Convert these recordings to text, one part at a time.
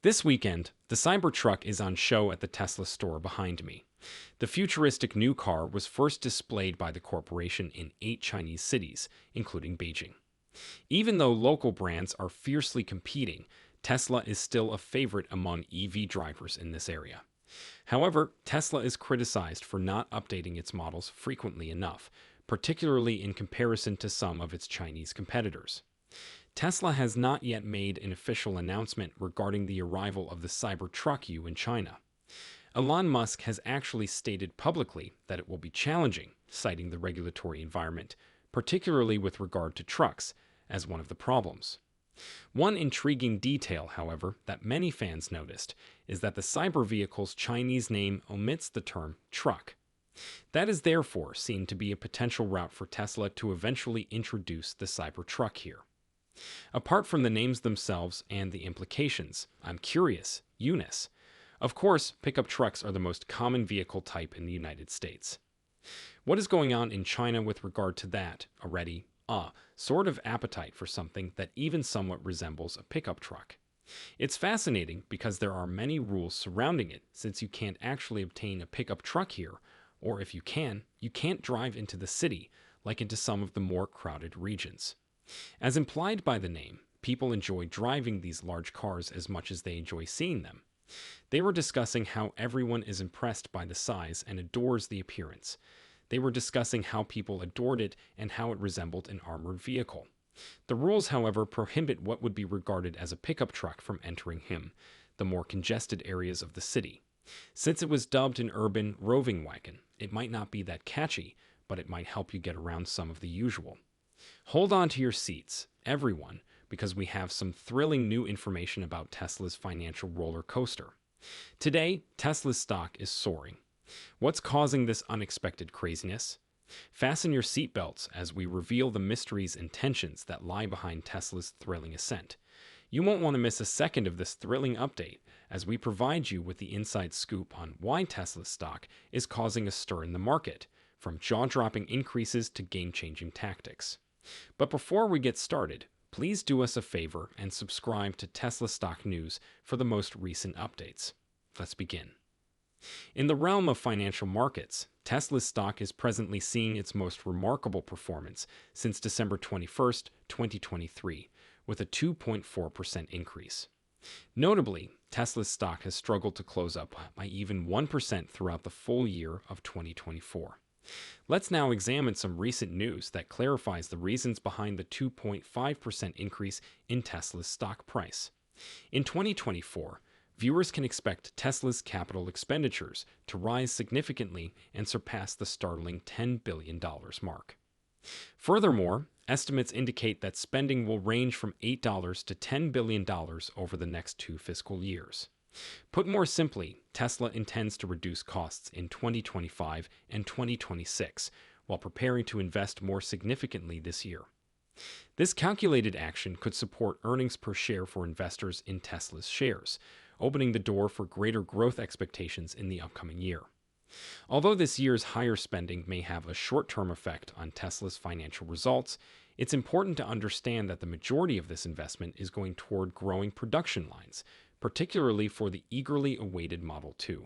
This weekend, the Cybertruck is on show at the Tesla store behind me. The futuristic new car was first displayed by the corporation in 8 Chinese cities, including Beijing. Even though local brands are fiercely competing, Tesla is still a favorite among EV drivers in this area. However, Tesla is criticized for not updating its models frequently enough, particularly in comparison to some of its Chinese competitors. Tesla has not yet made an official announcement regarding the arrival of the Cybertruck in China. Elon Musk has actually stated publicly that it will be challenging, citing the regulatory environment, particularly with regard to trucks, as one of the problems. One intriguing detail, however, that many fans noticed is that the cyber vehicle's Chinese name omits the term truck. That is therefore seen to be a potential route for Tesla to eventually introduce the Cybertruck here. Apart from the names themselves and the implications, I'm curious, Eunice. Of course, pickup trucks are the most common vehicle type in the United States. What is going on in China with regard to that already? Sort of appetite for something that even somewhat resembles a pickup truck. It's fascinating because there are many rules surrounding it, since you can't actually obtain a pickup truck here, or if you can, you can't drive into the city, like into some of the more crowded regions. As implied by the name, people enjoy driving these large cars as much as they enjoy seeing them. They were discussing how everyone is impressed by the size and adores the appearance. They were discussing how people adored it and how it resembled an armored vehicle. The rules, however, prohibit what would be regarded as a pickup truck from entering the more congested areas of the city. Since it was dubbed an urban roving wagon, it might not be that catchy, but it might help you get around some of the usual. Hold on to your seats, everyone, because we have some thrilling new information about Tesla's financial roller coaster. Today, Tesla's stock is soaring. What's causing this unexpected craziness? Fasten your seatbelts as we reveal the mysteries and tensions that lie behind Tesla's thrilling ascent. You won't want to miss a second of this thrilling update as we provide you with the inside scoop on why Tesla's stock is causing a stir in the market, from jaw-dropping increases to game-changing tactics. But before we get started, please do us a favor and subscribe to Tesla Stock News for the most recent updates. Let's begin. In the realm of financial markets, Tesla's stock is presently seeing its most remarkable performance since December 21st, 2023, with a 2.4% increase. Notably, Tesla's stock has struggled to close up by even 1% throughout the full year of 2024. Let's now examine some recent news that clarifies the reasons behind the 2.5% increase in Tesla's stock price. In 2024, viewers can expect Tesla's capital expenditures to rise significantly and surpass the startling $10 billion mark. Furthermore, estimates indicate that spending will range from $8 to $10 billion over the next 2 fiscal years. Put more simply, Tesla intends to reduce costs in 2025 and 2026 while preparing to invest more significantly this year. This calculated action could support earnings per share for investors in Tesla's shares, opening the door for greater growth expectations in the upcoming year. Although this year's higher spending may have a short-term effect on Tesla's financial results, it's important to understand that the majority of this investment is going toward growing production lines, particularly for the eagerly awaited Model 2.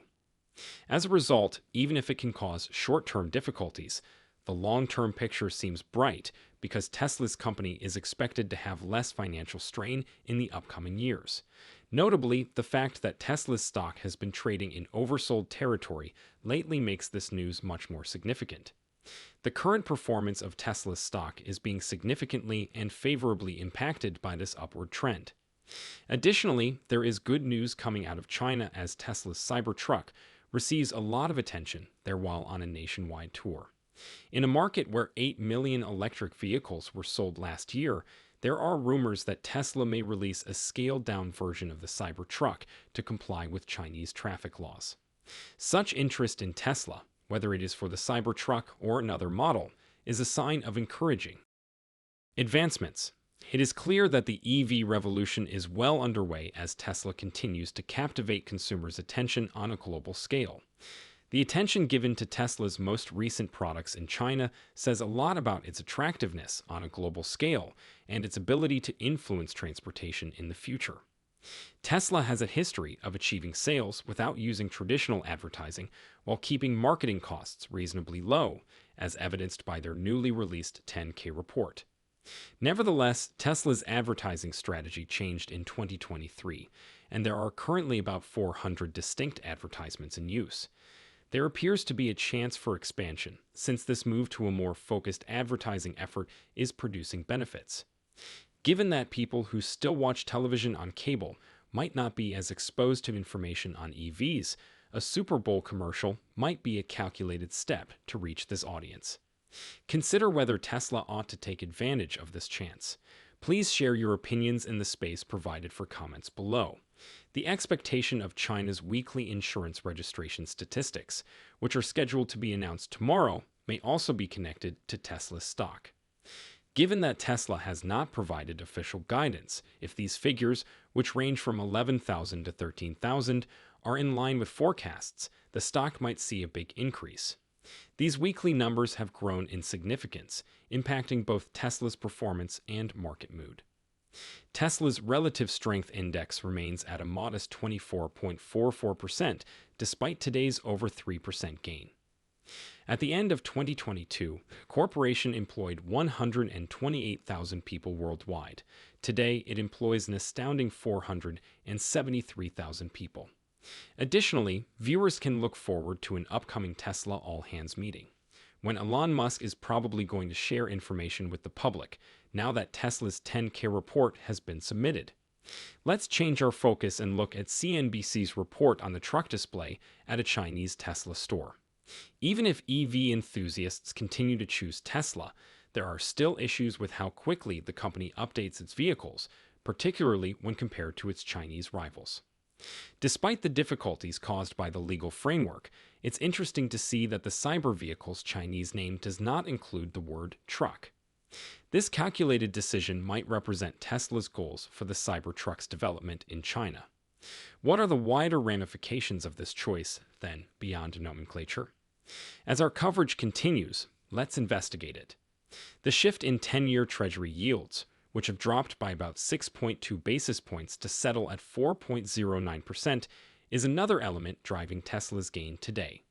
As a result, even if it can cause short-term difficulties, the long-term picture seems bright because Tesla's company is expected to have less financial strain in the upcoming years. Notably, the fact that Tesla's stock has been trading in oversold territory lately makes this news much more significant. The current performance of Tesla's stock is being significantly and favorably impacted by this upward trend. Additionally, there is good news coming out of China as Tesla's Cybertruck receives a lot of attention there while on a nationwide tour. In a market where 8 million electric vehicles were sold last year, there are rumors that Tesla may release a scaled-down version of the Cybertruck to comply with Chinese traffic laws. Such interest in Tesla, whether it is for the Cybertruck or another model, is a sign of encouraging advancements. It is clear that the EV revolution is well underway as Tesla continues to captivate consumers' attention on a global scale. The attention given to Tesla's most recent products in China says a lot about its attractiveness on a global scale and its ability to influence transportation in the future. Tesla has a history of achieving sales without using traditional advertising while keeping marketing costs reasonably low, as evidenced by their newly released 10K report. Nevertheless, Tesla's advertising strategy changed in 2023, and there are currently about 400 distinct advertisements in use. There appears to be a chance for expansion, since this move to a more focused advertising effort is producing benefits. Given that people who still watch television on cable might not be as exposed to information on EVs, a Super Bowl commercial might be a calculated step to reach this audience. Consider whether Tesla ought to take advantage of this chance. Please share your opinions in the space provided for comments below. The expectation of China's weekly insurance registration statistics, which are scheduled to be announced tomorrow, may also be connected to Tesla's stock. Given that Tesla has not provided official guidance, if these figures, which range from 11,000 to 13,000, are in line with forecasts, the stock might see a big increase. These weekly numbers have grown in significance, impacting both Tesla's performance and market mood. Tesla's relative strength index remains at a modest 24.44%, despite today's over 3% gain. At the end of 2022, the corporation employed 128,000 people worldwide. Today, it employs an astounding 473,000 people. Additionally, viewers can look forward to an upcoming Tesla all-hands meeting, when Elon Musk is probably going to share information with the public, now that Tesla's 10K report has been submitted. Let's change our focus and look at CNBC's report on the truck display at a Chinese Tesla store. Even if EV enthusiasts continue to choose Tesla, there are still issues with how quickly the company updates its vehicles, particularly when compared to its Chinese rivals. Despite the difficulties caused by the legal framework, it's interesting to see that the cyber vehicle's Chinese name does not include the word truck. This calculated decision might represent Tesla's goals for the Cybertruck's development in China. What are the wider ramifications of this choice, then, beyond nomenclature? As our coverage continues, let's investigate it. The shift in 10-year Treasury yields, which have dropped by about 6.2 basis points to settle at 4.09%, is another element driving Tesla's gain today.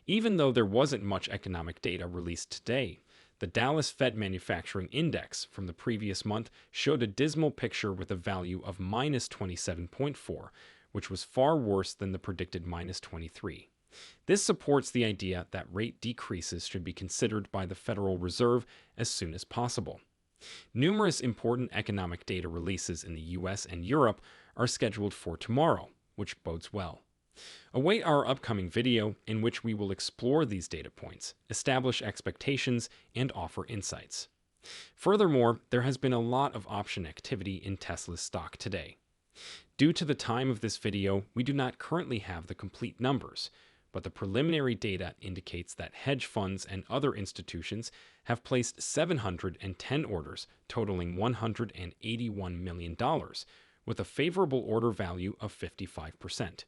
Even though there wasn't much economic data released today, the Dallas Fed Manufacturing Index from the previous month showed a dismal picture with a value of minus 27.4, which was far worse than the predicted minus 23. This supports the idea that rate decreases should be considered by the Federal Reserve as soon as possible. Numerous important economic data releases in the US and Europe are scheduled for tomorrow, which bodes well. Await our upcoming video in which we will explore these data points, establish expectations, and offer insights. Furthermore, there has been a lot of option activity in Tesla's stock today. Due to the time of this video, we do not currently have the complete numbers, but the preliminary data indicates that hedge funds and other institutions have placed 710 orders totaling $181 million, with a favorable order value of 55%.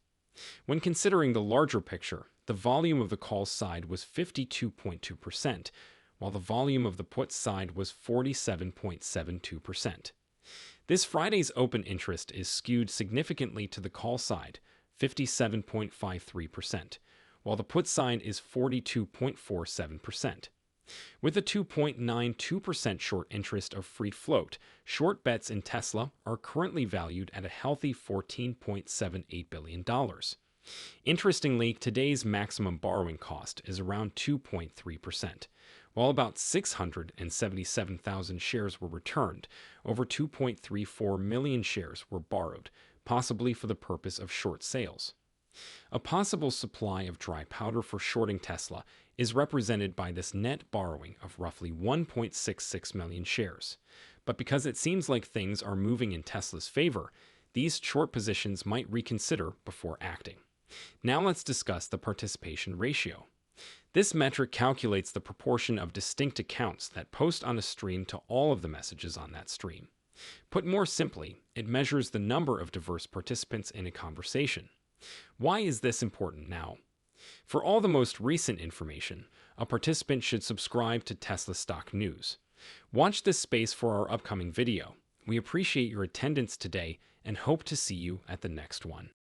When considering the larger picture, the volume of the call side was 52.2%, while the volume of the put side was 47.72%. This Friday's open interest is skewed significantly to the call side, 57.53%, while the put side is 42.47%. With a 2.92% short interest of free float, short bets in Tesla are currently valued at a healthy $14.78 billion. Interestingly, today's maximum borrowing cost is around 2.3%. While about 677,000 shares were returned, over 2.34 million shares were borrowed, possibly for the purpose of short sales. A possible supply of dry powder for shorting Tesla is represented by this net borrowing of roughly 1.66 million shares. But because it seems like things are moving in Tesla's favor, these short positions might reconsider before acting. Now let's discuss the participation ratio. This metric calculates the proportion of distinct accounts that post on a stream to all of the messages on that stream. Put more simply, it measures the number of diverse participants in a conversation. Why is this important now? For all the most recent information, a participant should subscribe to Tesla Stock News. Watch this space for our upcoming video. We appreciate your attendance today and hope to see you at the next one.